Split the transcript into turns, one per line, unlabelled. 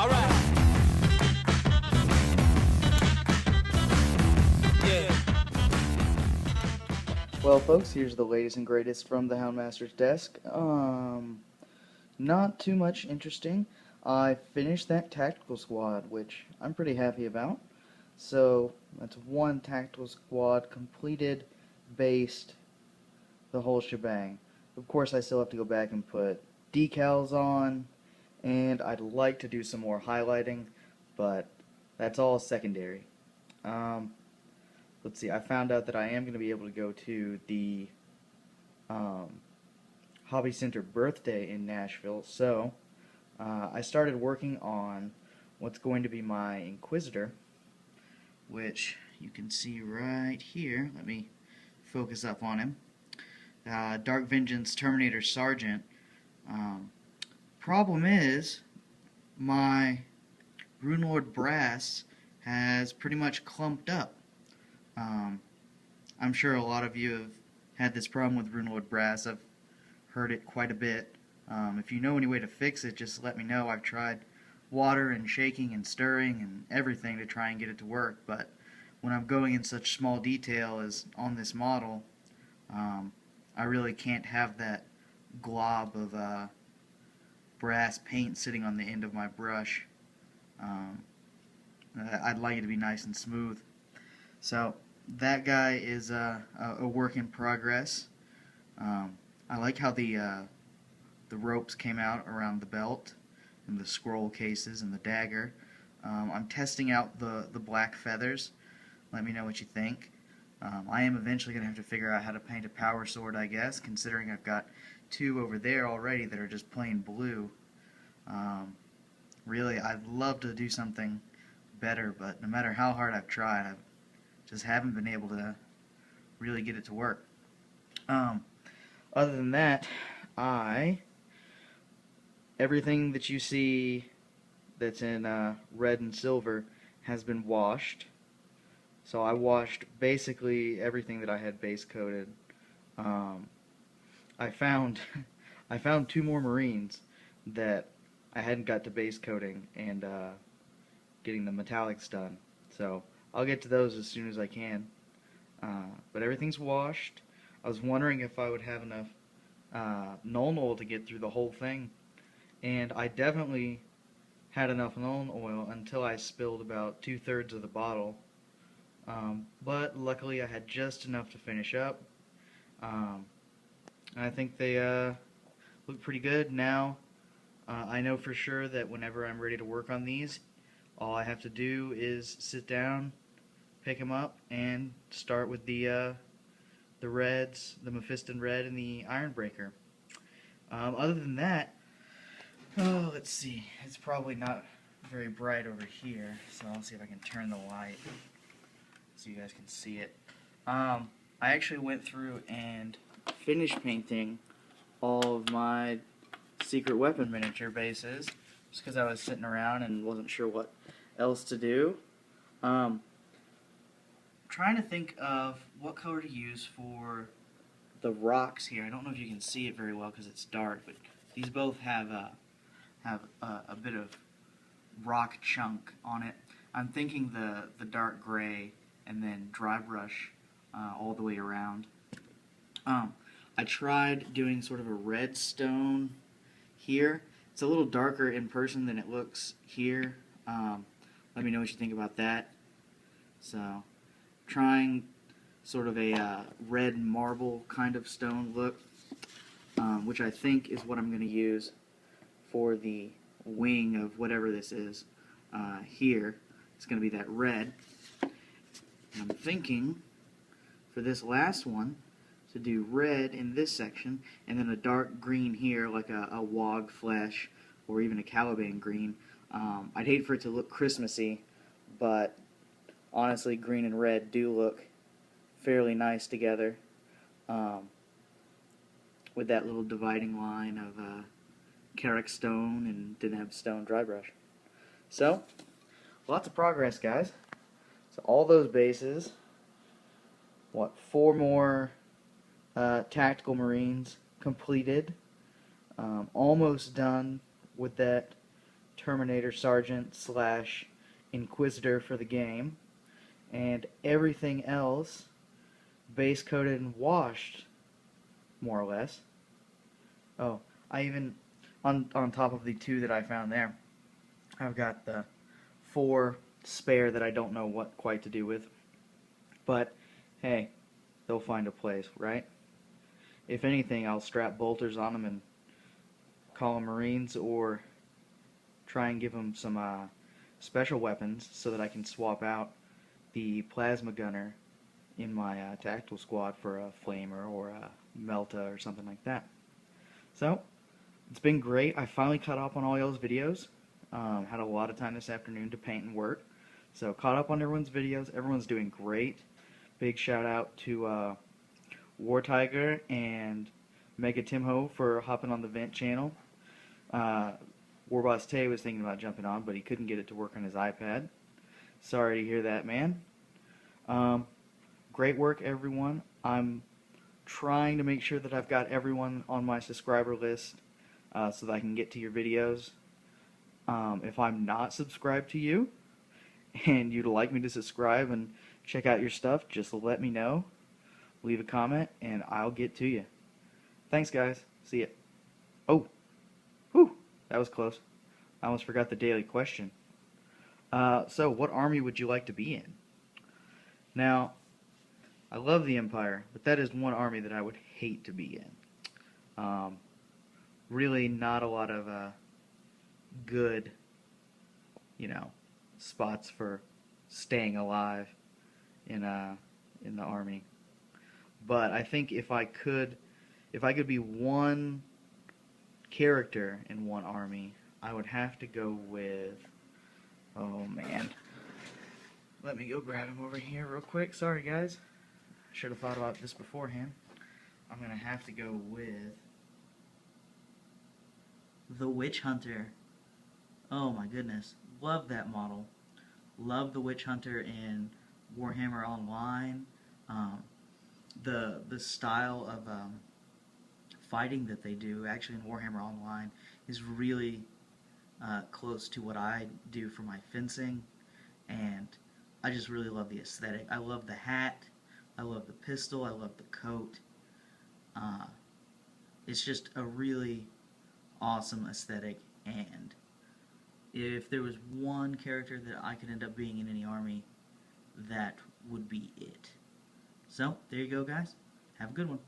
Alright. Yeah.
Well, folks, here's the latest and greatest from the Houndmaster's desk. Not too much interesting. I finished that tactical squad, which I'm pretty happy about. So, that's one tactical squad completed, based, the whole shebang. Of course, I still have to go back and put decals on, and I'd like to do some more highlighting, but that's all secondary. Um, let's see, I found out that I am going to be able to go to the um, Hobby Center birthday in Nashville, so I started working on what's going to be my Inquisitor, which you can see right here. Let me focus up on him. Dark Vengeance Terminator Sergeant. Problem is, my Runelord Brass has pretty much clumped up. I'm sure a lot of you have had this problem with Runelord Brass. I've heard it quite a bit. If you know any way to fix it, just let me know. I've tried water and shaking and stirring and everything to try and get it to work, but when I'm going in such small detail as on this model, I really can't have that glob of brass paint sitting on the end of my brush. I'd like it to be nice and smooth. So that guy is a work in progress. I like how the ropes came out around the belt and the scroll cases and the dagger. I'm testing out the black feathers. Let me know what you think. I am eventually going to have to figure out how to paint a power sword, I guess, considering I've got two over there already that are just plain blue. Really, I'd love to do something better, but no matter how hard I've tried, I just haven't been able to really get it to work. Other than that, everything that you see that's in red and silver has been washed. So I washed basically everything that I had base coated. I found I found two more Marines that I hadn't got to base coating and getting the metallics done. So I'll get to those as soon as I can. But everything's washed. I was wondering if I would have enough Nuln Oil to get through the whole thing, and I definitely had enough Nuln Oil until I spilled about 2/3 of the bottle. But luckily I had just enough to finish up. I think they look pretty good now. I know for sure that whenever I'm ready to work on these, all I have to do is sit down, pick them up, and start with the reds, the Mephiston Red and the Ironbreaker. Other than that, oh, let's see. It's probably not very bright over here, so I'll see if I can turn the light so you guys can see it. I actually went through and finished painting all of my secret weapon miniature bases just because I was sitting around and wasn't sure what else to do. Trying to think of what color to use for the rocks here. I don't know if you can see it very well because it's dark, but these both have a bit of rock chunk on it. I'm thinking the dark gray and then dry brush all the way around. I tried doing sort of a red stone here. It's a little darker in person than it looks here. Let me know what you think about that. So, trying sort of a red marble kind of stone look, which I think is what I'm going to use for the wing of whatever this is here. It's going to be that red. And I'm thinking for this last one to do red in this section and then a dark green here like a Wog Flesh or even a Caliban green. I'd hate for it to look Christmassy, but honestly green and red do look fairly nice together with that little dividing line of Carrick stone and Deneb stone dry brush. So, lots of progress, guys. So all those bases, what, 4 more tactical Marines completed, almost done with that Terminator Sergeant slash Inquisitor for the game, and everything else base coated and washed, more or less. Oh, I even, on top of the 2 that I found there, I've got the 4 spare that I don't know what quite to do with. But, hey, they'll find a place, right? If anything, I'll strap bolters on them and call them Marines, or try and give them some special weapons so that I can swap out the plasma gunner in my tactical squad for a flamer or a melta or something like that. So, it's been great. I finally caught up on all y'all's videos. Had a lot of time this afternoon to paint and work. So, caught up on everyone's videos. Everyone's doing great. Big shout out to War Tiger and Mega Timho for hopping on the Vent channel. Warboss Tay was thinking about jumping on, but he couldn't get it to work on his iPad. Sorry to hear that, man. Great work, everyone. I'm trying to make sure that I've got everyone on my subscriber list so that I can get to your videos. If I'm not subscribed to you and you'd like me to subscribe and check out your stuff, just let me know. Leave a comment and I'll get to you. Thanks, guys. See ya. Oh, whew, that was close. I almost forgot the daily question. So, what army would you like to be in? Now, I love the Empire, but that is one army that I would hate to be in. Really not a lot of good, spots for staying alive in the army. But I think if I could be one character in one army, I would have to go with, oh man, let me go grab him over here real quick. Sorry guys, should have thought about this beforehand. I'm gonna have to go with the Witch Hunter. Oh my goodness, love that model. Love the Witch Hunter in Warhammer Online. The style of fighting that they do actually in Warhammer Online is really close to what I do for my fencing, and I just really love the aesthetic. I love the hat, I love the pistol, I love the coat. It's just a really awesome aesthetic, and if there was one character that I could end up being in any army, that would be it. So, there you go guys. Have a good one.